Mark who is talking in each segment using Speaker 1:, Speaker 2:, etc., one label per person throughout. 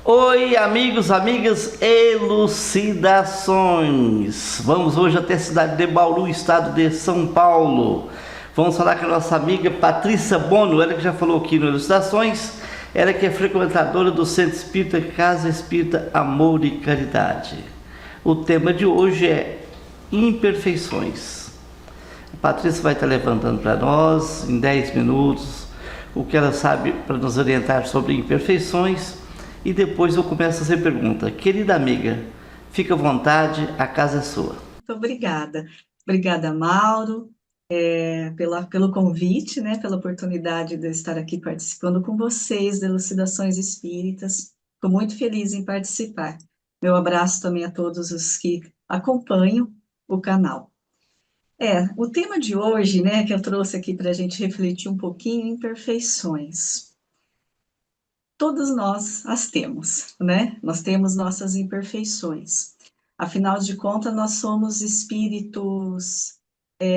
Speaker 1: Oi, amigos, amigas, elucidações. Vamos hoje até a cidade de Bauru, estado de São Paulo. Vamos falar com a nossa amiga Patrícia Bono, ela que já falou aqui no Elucidações, ela que é frequentadora do Centro Espírita Casa Espírita Amor e Caridade. O tema de hoje é imperfeições. A Patrícia vai estar levantando para nós, em 10 minutos, o que ela sabe para nos orientar sobre imperfeições. E depois eu começo a fazer pergunta. Querida amiga, fica à vontade, a casa é sua.
Speaker 2: Muito obrigada. Obrigada, Mauro, pelo convite, né, pela oportunidade de eu estar aqui participando com vocês de Elucidações Espíritas. Estou muito feliz em participar. Meu abraço também a todos os que acompanham o canal. O tema de hoje, né, que eu trouxe aqui para a gente refletir um pouquinho, imperfeições. Todos nós as temos, né? Nós temos nossas imperfeições. Afinal de contas, nós somos espíritos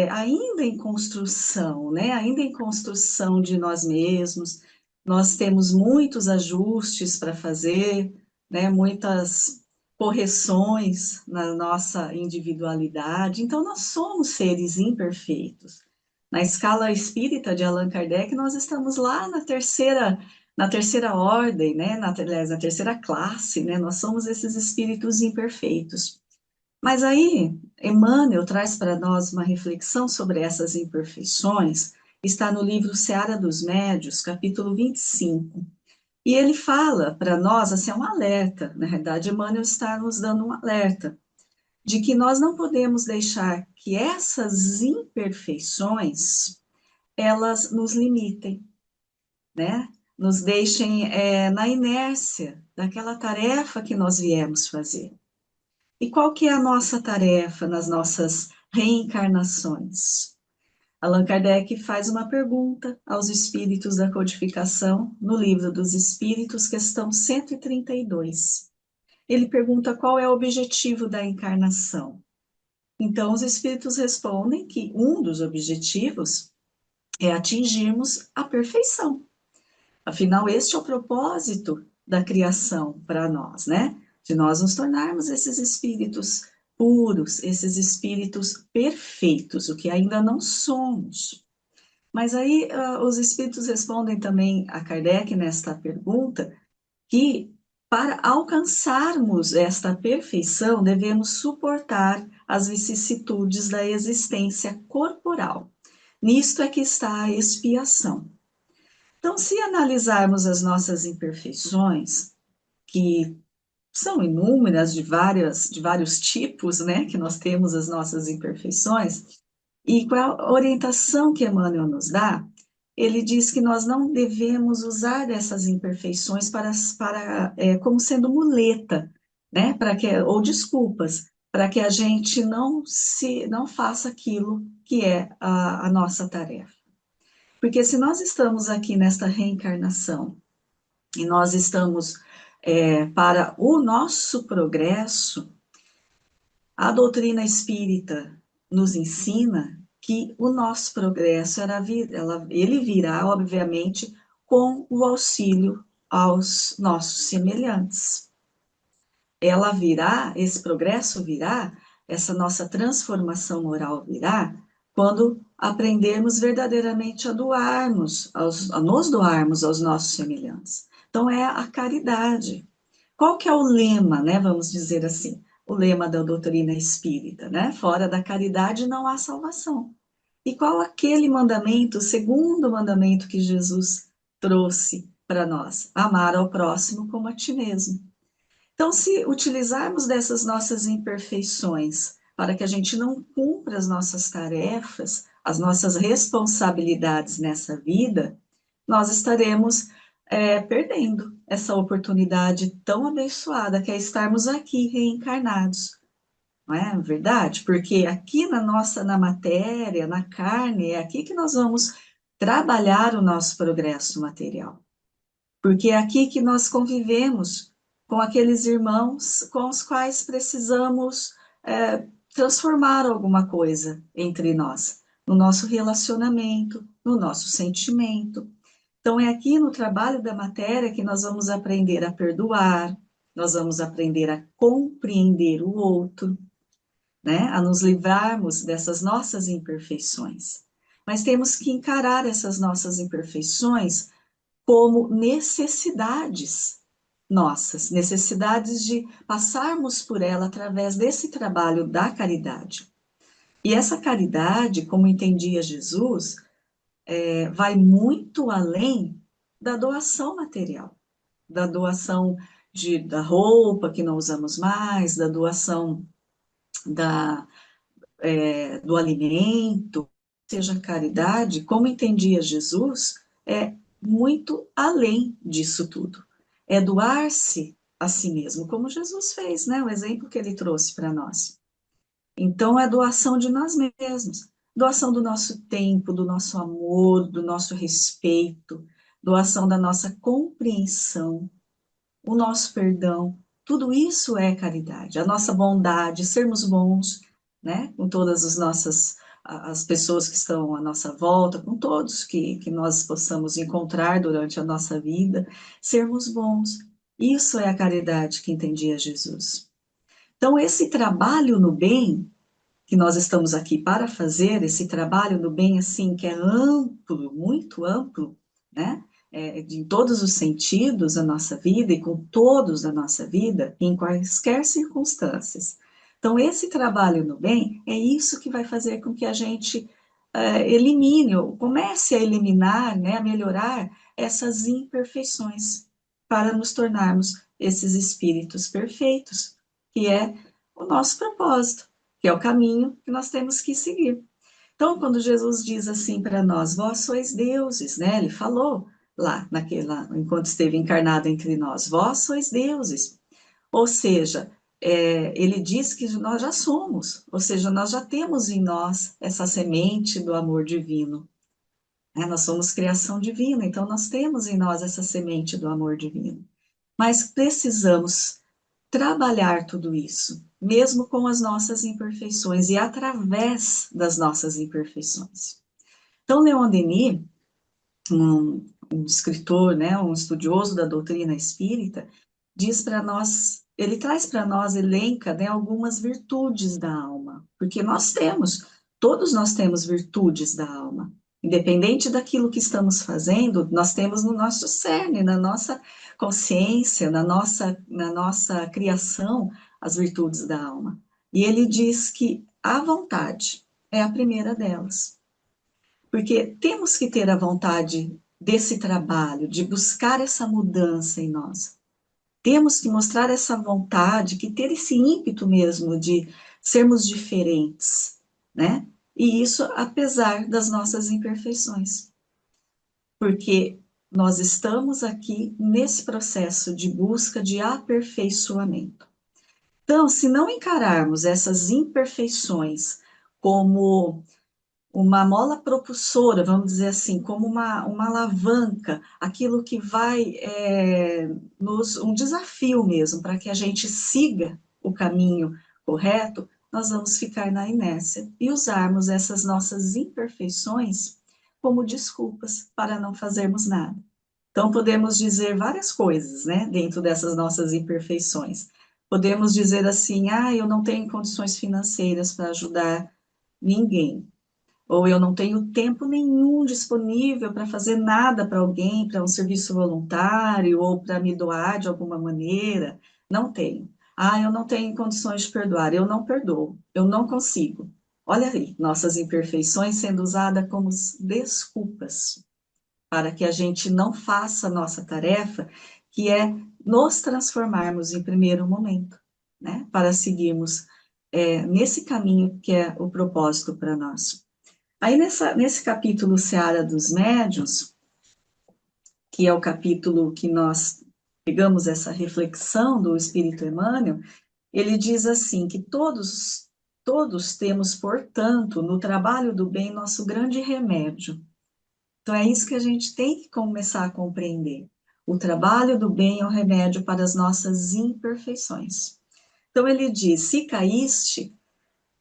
Speaker 2: ainda em construção, né? Ainda em construção de nós mesmos. Nós temos muitos ajustes para fazer, né? Muitas correções na nossa individualidade. Então, nós somos seres imperfeitos. Na escala espírita de Allan Kardec, nós estamos lá na terceira ordem, né? Aliás, na terceira classe, né? Nós somos esses espíritos imperfeitos. Mas aí, Emmanuel traz para nós uma reflexão sobre essas imperfeições, está no livro Seara dos Médios, capítulo 25. E ele fala para nós, assim, é um alerta, na realidade, Emmanuel está nos dando um alerta, de que nós não podemos deixar que essas imperfeições, elas nos limitem, né? Nos deixem na inércia daquela tarefa que nós viemos fazer. E qual que é a nossa tarefa nas nossas reencarnações? Allan Kardec faz uma pergunta aos espíritos da codificação, no Livro dos Espíritos, questão 132. Ele pergunta qual é o objetivo da encarnação. Então, os espíritos respondem que um dos objetivos é atingirmos a perfeição. Afinal, este é o propósito da criação para nós, né? De nós nos tornarmos esses espíritos puros, esses espíritos perfeitos, o que ainda não somos. Mas aí os espíritos respondem também a Kardec nesta pergunta que para alcançarmos esta perfeição devemos suportar as vicissitudes da existência corporal. Nisto é que está a expiação. Então, se analisarmos as nossas imperfeições, que são inúmeras de vários tipos, né, que nós temos as nossas imperfeições, e com a orientação que Emmanuel nos dá, ele diz que nós não devemos usar essas imperfeições como sendo muleta, né, ou desculpas, para que a gente não faça aquilo que é a nossa tarefa. Porque se nós estamos aqui nesta reencarnação e nós estamos para o nosso progresso, a doutrina espírita nos ensina que o nosso progresso ele virá, obviamente, com o auxílio aos nossos semelhantes. Ela virá, esse progresso virá, essa nossa transformação moral virá, quando aprendermos verdadeiramente a nos doarmos aos nossos semelhantes. Então, é a caridade. Qual que é o lema, né, vamos dizer assim, o lema da doutrina espírita, né? Fora da caridade não há salvação. E qual aquele mandamento, o segundo mandamento que Jesus trouxe para nós? Amar ao próximo como a ti mesmo. Então, se utilizarmos dessas nossas imperfeições para que a gente não cumpra as nossas tarefas, as nossas responsabilidades nessa vida, nós estaremos perdendo essa oportunidade tão abençoada que é estarmos aqui reencarnados. Não é verdade? Porque aqui na matéria, na carne, é aqui que nós vamos trabalhar o nosso progresso material. Porque é aqui que nós convivemos com aqueles irmãos com os quais precisamos transformar alguma coisa entre nós, no nosso relacionamento, no nosso sentimento. Então, é aqui no trabalho da matéria que nós vamos aprender a perdoar, nós vamos aprender a compreender o outro, né? A nos livrarmos dessas nossas imperfeições. Mas temos que encarar essas nossas imperfeições como necessidades nossas, necessidades de passarmos por ela através desse trabalho da caridade. E essa caridade, como entendia Jesus, vai muito além da doação material, da doação da roupa que não usamos mais, da doação da, do alimento, seja caridade, como entendia Jesus, é muito além disso tudo. É doar-se a si mesmo, como Jesus fez, né? O exemplo que ele trouxe para nós. Então, é doação de nós mesmos, doação do nosso tempo, do nosso amor, do nosso respeito, doação da nossa compreensão, o nosso perdão, tudo isso é caridade, a nossa bondade, sermos bons, né, com todas as pessoas que estão à nossa volta, com todos que nós possamos encontrar durante a nossa vida, sermos bons. Isso é a caridade que entendia Jesus. Então, esse trabalho no bem, que nós estamos aqui para fazer, esse trabalho no bem, assim, que é amplo, muito amplo, né? De todos os sentidos da nossa vida e com todos da nossa vida, em quaisquer circunstâncias. Então, esse trabalho no bem é isso que vai fazer com que a gente elimine, ou comece a eliminar, né, a melhorar essas imperfeições, para nos tornarmos esses espíritos perfeitos, que é o nosso propósito, que é o caminho que nós temos que seguir. Então, quando Jesus diz assim para nós, vós sois deuses, né? Ele falou lá, enquanto esteve encarnado entre nós, vós sois deuses. Ou seja, ele diz que nós já somos, ou seja, nós já temos em nós essa semente do amor divino. Né? Nós somos criação divina, então nós temos em nós essa semente do amor divino. Mas precisamos trabalhar tudo isso, mesmo com as nossas imperfeições e através das nossas imperfeições. Então, Leon Denis, um escritor, né, um estudioso da doutrina espírita, diz para nós, ele traz para nós, elenca, né, algumas virtudes da alma, porque todos nós temos virtudes da alma. Independente daquilo que estamos fazendo, nós temos no nosso cerne, na nossa consciência, na nossa criação, as virtudes da alma. E ele diz que a vontade é a primeira delas. Porque temos que ter a vontade desse trabalho, de buscar essa mudança em nós. Temos que mostrar essa vontade, que ter esse ímpeto mesmo de sermos diferentes, né? E isso apesar das nossas imperfeições. Porque nós estamos aqui nesse processo de busca de aperfeiçoamento. Então, se não encararmos essas imperfeições como uma mola propulsora, vamos dizer assim, como uma alavanca, aquilo que vai um desafio mesmo, para que a gente siga o caminho correto, nós vamos ficar na inércia e usarmos essas nossas imperfeições como desculpas para não fazermos nada. Então, podemos dizer várias coisas, né, dentro dessas nossas imperfeições. Podemos dizer assim, eu não tenho condições financeiras para ajudar ninguém, ou eu não tenho tempo nenhum disponível para fazer nada para alguém, para um serviço voluntário, ou para me doar de alguma maneira. Não tenho. Eu não tenho condições de perdoar, eu não perdoo, eu não consigo. Olha aí, nossas imperfeições sendo usadas como desculpas para que a gente não faça a nossa tarefa, que é nos transformarmos em primeiro momento, né? Para seguirmos nesse caminho que é o propósito para nós. Aí, nesse capítulo Seara dos Médiuns, que é o capítulo que nós pegamos essa reflexão do Espírito Emmanuel, ele diz assim, que todos temos, portanto, no trabalho do bem, nosso grande remédio. Então, é isso que a gente tem que começar a compreender. O trabalho do bem é o remédio para as nossas imperfeições. Então, ele diz, se caíste,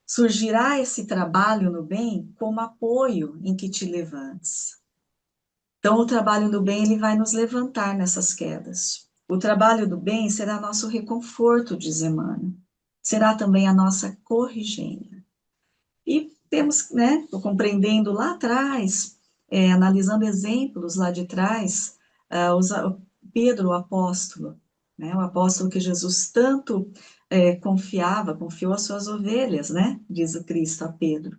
Speaker 2: surgirá esse trabalho no bem como apoio em que te levantes. Então, o trabalho do bem, ele vai nos levantar nessas quedas. O trabalho do bem será nosso reconforto, diz Emmanuel. Será também a nossa corrigência. E temos, né, compreendendo lá atrás, analisando exemplos lá de trás, Pedro, o apóstolo, né, o apóstolo que Jesus tanto confiou as suas ovelhas, né, diz o Cristo a Pedro.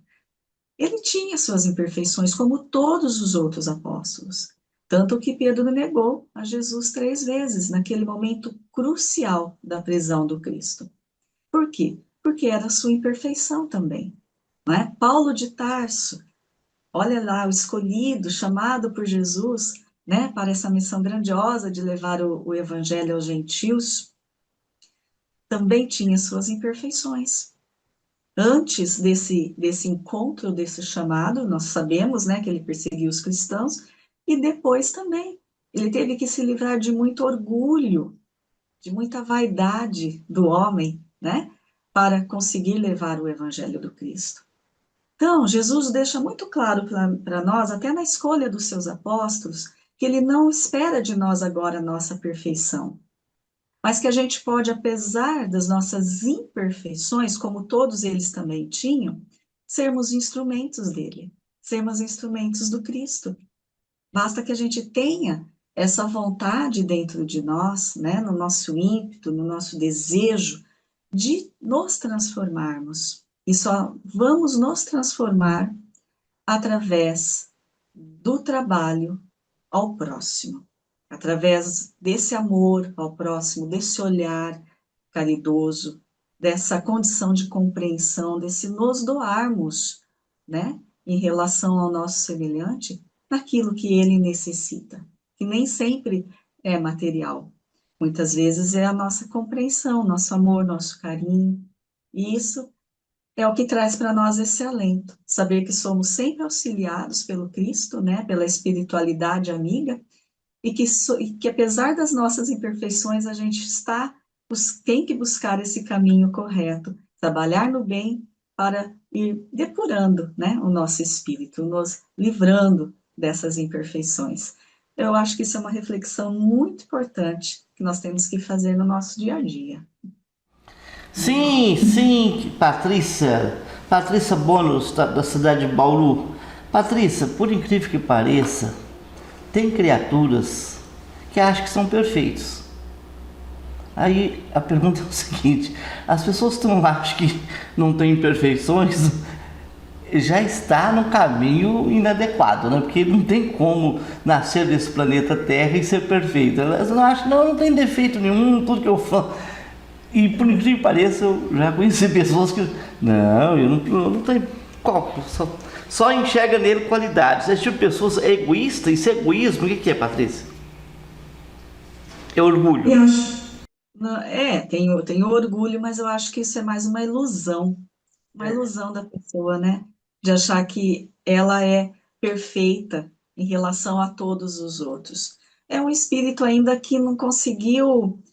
Speaker 2: Ele tinha suas imperfeições, como todos os outros apóstolos. Tanto que Pedro negou a Jesus 3 vezes, naquele momento crucial da prisão do Cristo. Por quê? Porque era sua imperfeição também. Não é? Paulo de Tarso, olha lá, o escolhido, chamado por Jesus, né, para essa missão grandiosa de levar o evangelho aos gentios, também tinha suas imperfeições. Antes desse encontro, desse chamado, nós sabemos, né, que ele perseguiu os cristãos, e depois também. Ele teve que se livrar de muito orgulho, de muita vaidade do homem, né, para conseguir levar o evangelho do Cristo. Então, Jesus deixa muito claro para nós, até na escolha dos seus apóstolos, que ele não espera de nós agora a nossa perfeição, mas que a gente pode, apesar das nossas imperfeições, como todos eles também tinham, sermos instrumentos dele, sermos instrumentos do Cristo. Basta que a gente tenha essa vontade dentro de nós, né, no nosso ímpeto, no nosso desejo de nos transformarmos. E só vamos nos transformar através do trabalho ao próximo, através desse amor ao próximo, desse olhar caridoso, dessa condição de compreensão, desse nos doarmos, né, em relação ao nosso semelhante, naquilo que ele necessita, que nem sempre é material. Muitas vezes é a nossa compreensão, nosso amor, nosso carinho, e isso é o que traz para nós esse alento, saber que somos sempre auxiliados pelo Cristo, né, pela espiritualidade amiga, e que apesar das nossas imperfeições, a gente tem que buscar esse caminho correto, trabalhar no bem para ir depurando, né, o nosso espírito, nos livrando dessas imperfeições. Eu acho que isso é uma reflexão muito importante que nós temos que fazer no nosso dia a dia.
Speaker 1: Sim, sim, Patrícia. Patrícia Bônus, da cidade de Bauru. Patrícia, por incrível que pareça, tem criaturas que acham que são perfeitos. Aí a pergunta é o seguinte: as pessoas que acham que não têm imperfeições já está no caminho inadequado, né? Porque não tem como nascer desse planeta Terra e ser perfeito. Elas não acham, não tem defeito nenhum, tudo que eu falo. E por incrível que pareça, eu já conheci pessoas que, não, eu não tenho, só enxerga nele qualidades. Esse tipo de pessoas é egoísta, isso é egoísmo, o que é, Patrícia? É orgulho.
Speaker 2: Eu acho. Tenho orgulho, mas eu acho que isso é mais uma ilusão da pessoa, né? De achar que ela é perfeita em relação a todos os outros. É um espírito ainda que não conseguiu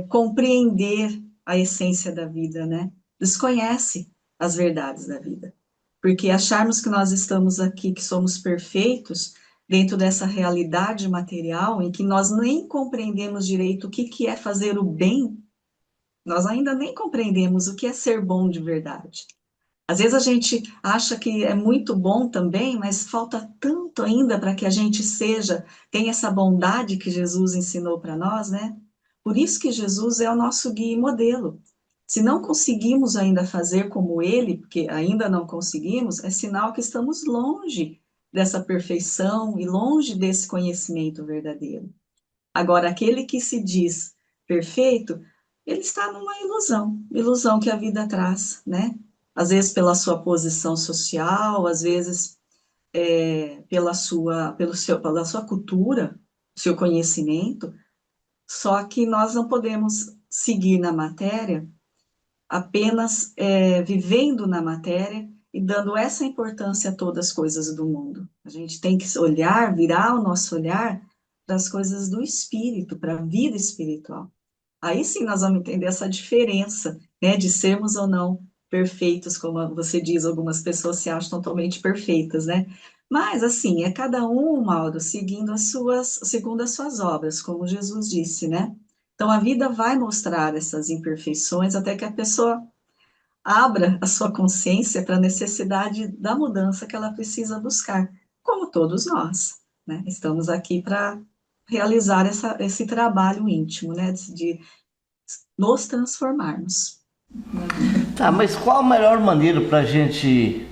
Speaker 2: compreender a essência da vida, né? Desconhece as verdades da vida. Porque acharmos que nós estamos aqui, que somos perfeitos, dentro dessa realidade material, em que nós nem compreendemos direito o que é fazer o bem, nós ainda nem compreendemos o que é ser bom de verdade. Às vezes a gente acha que é muito bom também, mas falta tanto ainda para que a gente tenha essa bondade que Jesus ensinou para nós, né? Por isso que Jesus é o nosso guia e modelo. Se não conseguimos ainda fazer como ele, porque ainda não conseguimos, é sinal que estamos longe dessa perfeição e longe desse conhecimento verdadeiro. Agora, aquele que se diz perfeito, ele está numa ilusão que a vida traz, né? Às vezes pela sua posição social, às vezes pela sua cultura, seu conhecimento, só que nós não podemos seguir na matéria apenas vivendo na matéria e dando essa importância a todas as coisas do mundo. A gente tem que virar o nosso olhar para as coisas do espírito, para a vida espiritual. Aí sim nós vamos entender essa diferença, né, de sermos ou não perfeitos, como você diz, algumas pessoas se acham totalmente perfeitas, né? Mas, assim, é cada um, Mauro, segundo as suas obras, como Jesus disse, né? Então, a vida vai mostrar essas imperfeições até que a pessoa abra a sua consciência para a necessidade da mudança que ela precisa buscar, como todos nós, né? Estamos aqui para realizar esse trabalho íntimo, né? De nos transformarmos na vida.
Speaker 1: Tá, mas qual a melhor maneira para a gente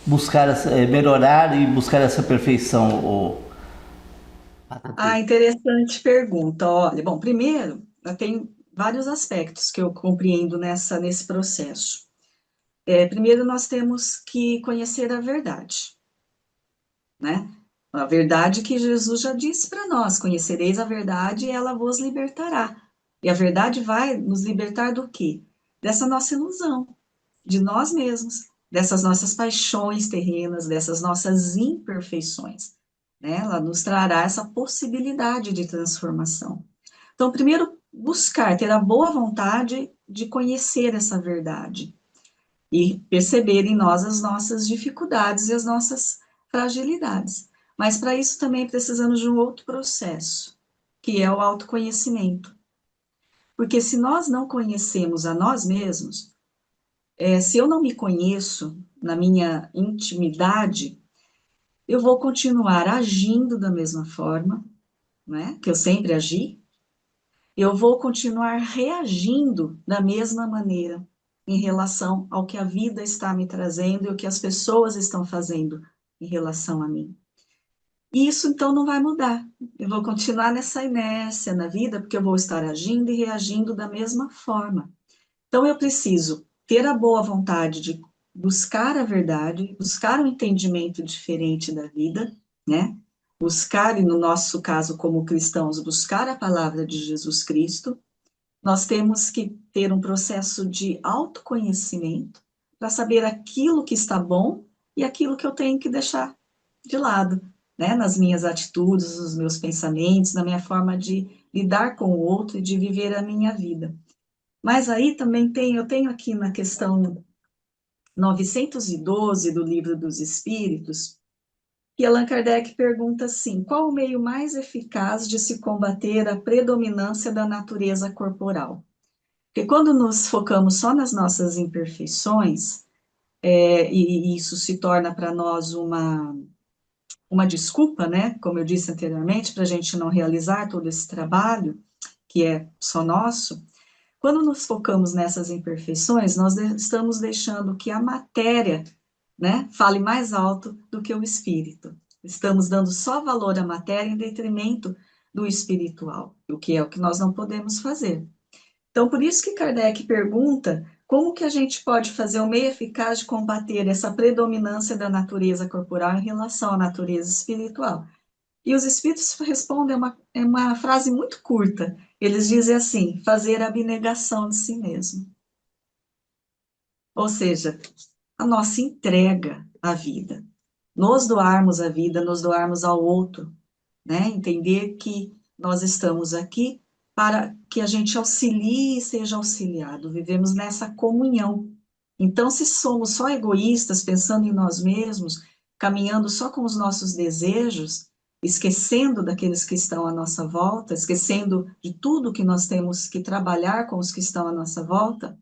Speaker 1: buscar melhorar e buscar essa perfeição?
Speaker 2: Ah, interessante pergunta. Olha, bom, primeiro, tem vários aspectos que eu compreendo nesse processo. Primeiro, nós temos que conhecer a verdade, né? A verdade que Jesus já disse para nós: conhecereis a verdade e ela vos libertará. E a verdade vai nos libertar do quê? Dessa nossa ilusão, de nós mesmos, dessas nossas paixões terrenas, dessas nossas imperfeições, né? Ela nos trará essa possibilidade de transformação. Então, primeiro, buscar ter a boa vontade de conhecer essa verdade e perceber em nós as nossas dificuldades e as nossas fragilidades. Mas para isso também precisamos de um outro processo, que é o autoconhecimento. Porque se nós não conhecemos a nós mesmos, se eu não me conheço na minha intimidade, eu vou continuar agindo da mesma forma, né, que eu sempre agi, eu vou continuar reagindo da mesma maneira em relação ao que a vida está me trazendo e o que as pessoas estão fazendo em relação a mim. E isso então não vai mudar. Eu vou continuar nessa inércia na vida, porque eu vou estar agindo e reagindo da mesma forma. Então eu preciso ter a boa vontade de buscar a verdade, buscar um entendimento diferente da vida, né? Buscar, e no nosso caso como cristãos, buscar a palavra de Jesus Cristo. Nós temos que ter um processo de autoconhecimento para saber aquilo que está bom e aquilo que eu tenho que deixar de lado, né? Nas minhas atitudes, nos meus pensamentos, na minha forma de lidar com o outro e de viver a minha vida. Mas aí também eu tenho aqui na questão 912 do Livro dos Espíritos, que Allan Kardec pergunta assim: qual o meio mais eficaz de se combater a predominância da natureza corporal? Porque quando nos focamos só nas nossas imperfeições, e isso se torna para nós uma desculpa, né? Como eu disse anteriormente, para a gente não realizar todo esse trabalho, que é só nosso, quando nos focamos nessas imperfeições, nós estamos deixando que a matéria, né, fale mais alto do que o espírito. Estamos dando só valor à matéria em detrimento do espiritual, o que é o que nós não podemos fazer. Então, por isso que Kardec pergunta como que a gente pode fazer um meio eficaz de combater essa predominância da natureza corporal em relação à natureza espiritual. E os espíritos respondem uma frase muito curta. Eles dizem assim: fazer a abnegação de si mesmo. Ou seja, a nossa entrega à vida. Nos doarmos a vida, nos doarmos ao outro, né? Entender que nós estamos aqui para que a gente auxilie e seja auxiliado. Vivemos nessa comunhão. Então, se somos só egoístas, pensando em nós mesmos, caminhando só com os nossos desejos, esquecendo daqueles que estão à nossa volta, esquecendo de tudo que nós temos que trabalhar com os que estão à nossa volta,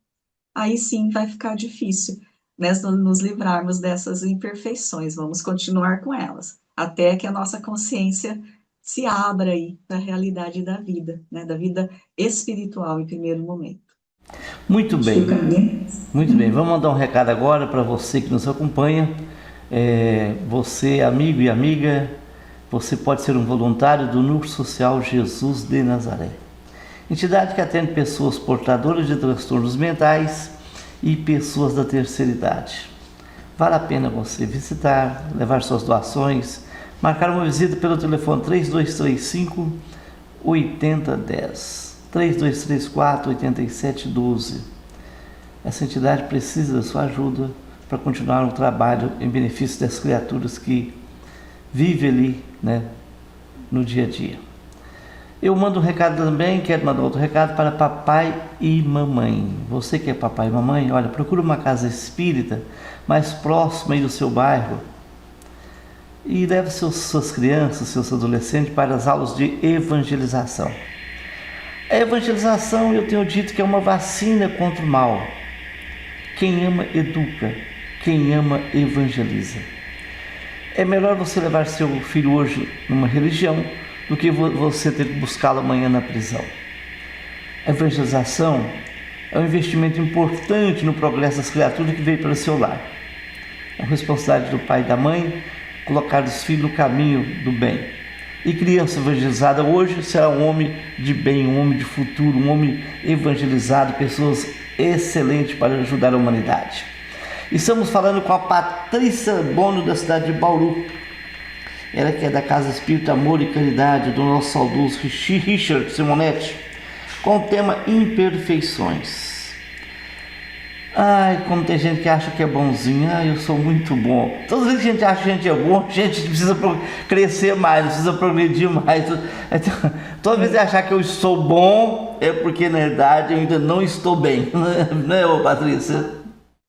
Speaker 2: aí sim vai ficar difícil, né, nos livrarmos dessas imperfeições. Vamos continuar com elas, até que a nossa consciência se abra aí para a realidade da vida, né, da vida espiritual em primeiro momento.
Speaker 1: Muito bem, muito bem. Vamos mandar um recado agora para você que nos acompanha. Você, amigo e amiga, você pode ser um voluntário do Núcleo Social Jesus de Nazaré, entidade que atende pessoas portadoras de transtornos mentais e pessoas da terceira idade. Vale a pena você visitar, levar suas doações, marcar uma visita pelo telefone 3235 8010, 3234 8712. Essa entidade precisa da sua ajuda para continuar um trabalho em benefício das criaturas que vivem ali, né, no dia a dia. Eu mando um recado também, quero mandar outro recado para papai e mamãe. Você que é papai e mamãe, olha, procura uma casa espírita mais próxima aí do seu bairro e leve suas crianças, seus adolescentes para as aulas de evangelização. A evangelização, eu tenho dito que é uma vacina contra o mal. Quem ama, educa. Quem ama, evangeliza. É melhor você levar seu filho hoje numa religião do que você ter que buscá-lo amanhã na prisão. A evangelização é um investimento importante no progresso das criaturas que veio para o seu lar. É uma responsabilidade do pai e da mãe colocar os filhos no caminho do bem. E criança evangelizada hoje será um homem de bem, um homem de futuro, um homem evangelizado, pessoas excelentes para ajudar a humanidade. Estamos falando com a Patrícia Bono, da cidade de Bauru. Ela que é da Casa Espírita Amor e Caridade, do nosso saudoso Richard Simonetti, com o tema Imperfeições. Ai, como tem gente que acha que é bonzinho. Ai, eu sou muito bom. Todas as vezes que a gente acha que a gente é bom, a gente precisa crescer mais, precisa progredir mais. Toda vez que achar que eu estou bom, é porque na verdade eu ainda não estou bem. Não é, ô Patrícia?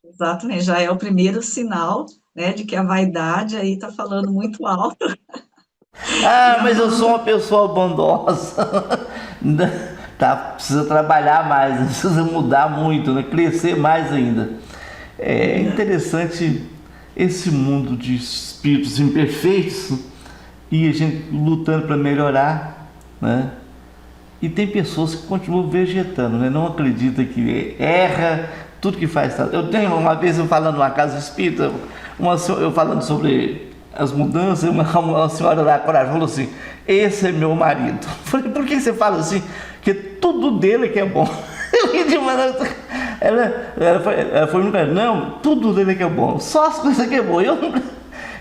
Speaker 2: Exatamente, já é o primeiro sinal, né, de que a vaidade aí está falando muito alto.
Speaker 1: Ah,
Speaker 2: E a
Speaker 1: mas eu sou
Speaker 2: falta
Speaker 1: uma pessoa bondosa. Tá, precisa trabalhar mais, precisa mudar muito, né? Crescer mais ainda. É interessante esse mundo de espíritos imperfeitos e a gente lutando para melhorar, né? E tem pessoas que continuam vegetando, né? Não acredita que erra, tudo que faz. Eu tenho uma vez eu falando numa casa espírita, eu falando sobre as mudanças, uma senhora lá corajosa falou assim: esse é meu marido. Eu falei: por que você fala assim? Porque tudo dele que é bom. Ela foi nunca, não, tudo dele que é bom, só as coisas que é bom.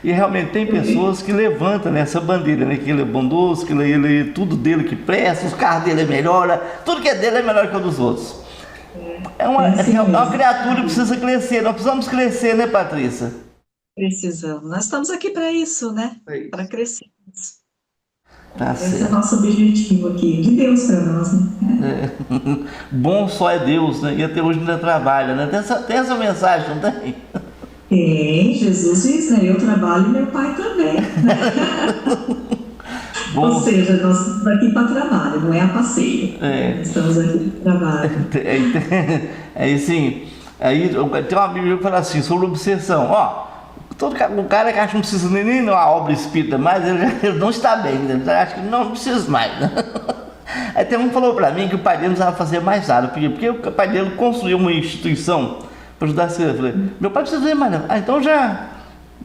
Speaker 1: E realmente tem pessoas que levantam essa bandeira, né? Que ele é bondoso, que ele tudo dele que presta, os carros dele é melhor, tudo que é dele é melhor que o dos outros. É uma criatura que precisa crescer, nós precisamos crescer, né, Patrícia?
Speaker 2: precisamos. Nós estamos aqui para isso, né? Para crescer.
Speaker 1: Tá
Speaker 2: Esse é o
Speaker 1: certo.
Speaker 2: nosso objetivo aqui, de Deus para nós, né?
Speaker 1: Bom só é Deus, né? E até hoje ainda trabalha, né? Tem essa mensagem, não tem?
Speaker 2: Tem, Jesus diz, né? Eu trabalho e meu pai também. Ou
Speaker 1: Bom,
Speaker 2: seja, nós estamos aqui para trabalho, não é a passeio.
Speaker 1: é,
Speaker 2: Estamos aqui para trabalho.
Speaker 1: aí assim, aí tem uma Bíblia que fala assim, sobre obsessão, ó, o cara que acha que não precisa nem de uma obra espírita mais, ele não está bem, né? Ele acha que não precisa mais, né? Aí tem um que falou pra mim que o pai dele não precisava fazer mais nada, porque o pai dele construiu uma instituição para ajudar as crianças. Eu falei: meu pai não precisa fazer mais nada. Ah, então já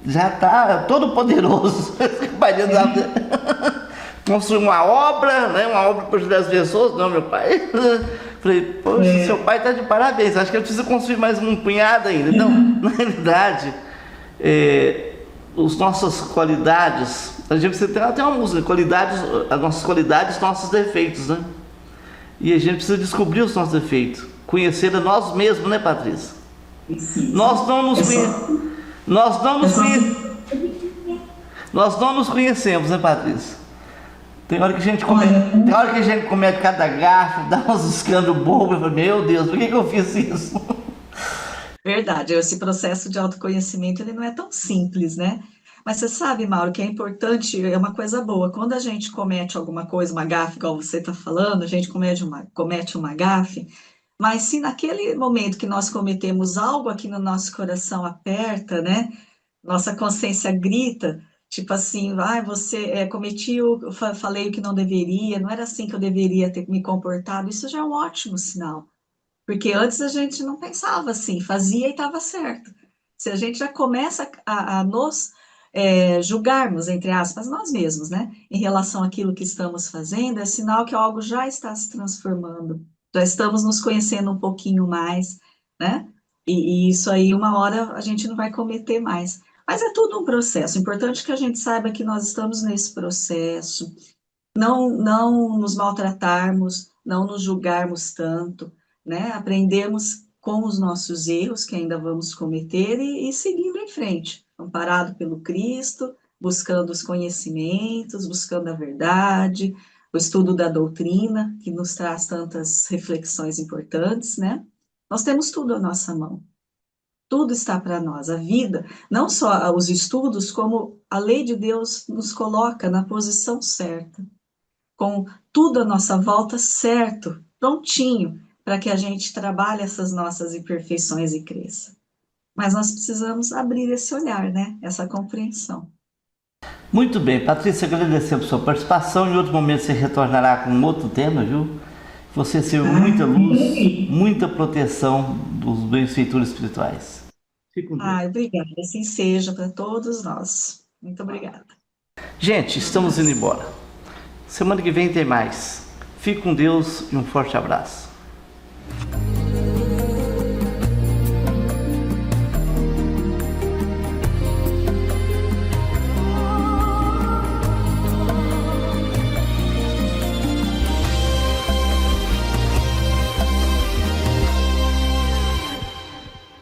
Speaker 1: está todo poderoso. O pai dele não precisava construir uma obra, né? Uma obra para ajudar as pessoas. Não, meu pai. Falei: poxa, seu pai está de parabéns, acho que ele precisa construir mais um punhado ainda. Então, na realidade, as nossas qualidades, a gente precisa ter até uma música, qualidades, as nossas qualidades, nossos defeitos, né? E a gente precisa descobrir os nossos defeitos, conhecer a nós mesmos, né, Patrícia?
Speaker 2: Precisa.
Speaker 1: Nós não nos
Speaker 2: É só,
Speaker 1: conhecemos, nós não
Speaker 2: é
Speaker 1: nos
Speaker 2: só
Speaker 1: conhe... nós não nos conhecemos, né, Patrícia? Tem hora que a gente comete,
Speaker 2: olha,
Speaker 1: tem hora que a gente comete cada gafe, dá uns escândalos bobos, eu falo: meu Deus, por que eu fiz isso?
Speaker 2: verdade, esse processo de autoconhecimento ele não é tão simples, né? Mas você sabe, Mauro, que é importante, é uma coisa boa. Quando a gente comete alguma coisa, uma gafe, igual você está falando, a gente comete uma gafe, mas se naquele momento que nós cometemos algo aqui no nosso coração aperta, né? Nossa consciência grita, tipo assim, você cometi, falei o que não deveria, não era assim que eu deveria ter me comportado. Isso já é um ótimo sinal. Porque antes a gente não pensava assim, fazia e estava certo. Se a gente já começa a nos julgarmos, entre aspas, nós mesmos, né, em relação àquilo que estamos fazendo, é sinal que algo já está se transformando, já estamos nos conhecendo um pouquinho mais, né? E isso aí, uma hora, a gente não vai cometer mais. Mas é tudo um processo. Importante que a gente saiba que nós estamos nesse processo, não nos maltratarmos, não nos julgarmos tanto, né? Aprendermos com os nossos erros que ainda vamos cometer e seguindo em frente, amparado pelo Cristo, buscando os conhecimentos, buscando a verdade, o estudo da doutrina, que nos traz tantas reflexões importantes, né? Nós temos tudo à nossa mão. Tudo está para nós. A vida, não só os estudos, como a lei de Deus nos coloca na posição certa, com tudo à nossa volta certo, prontinho, para que a gente trabalhe essas nossas imperfeições e cresça. Mas nós precisamos abrir esse olhar, né? Essa compreensão.
Speaker 1: Muito bem, Patrícia, agradecemos sua participação. Em outro momento você retornará com outro tema, viu? Você recebeu muita luz, muita proteção dos benfeitores espirituais. Fique com Deus.
Speaker 2: Obrigada. Assim seja para todos nós. Muito obrigada.
Speaker 1: Gente, estamos indo embora. Semana que vem tem mais. Fique com Deus e um forte abraço.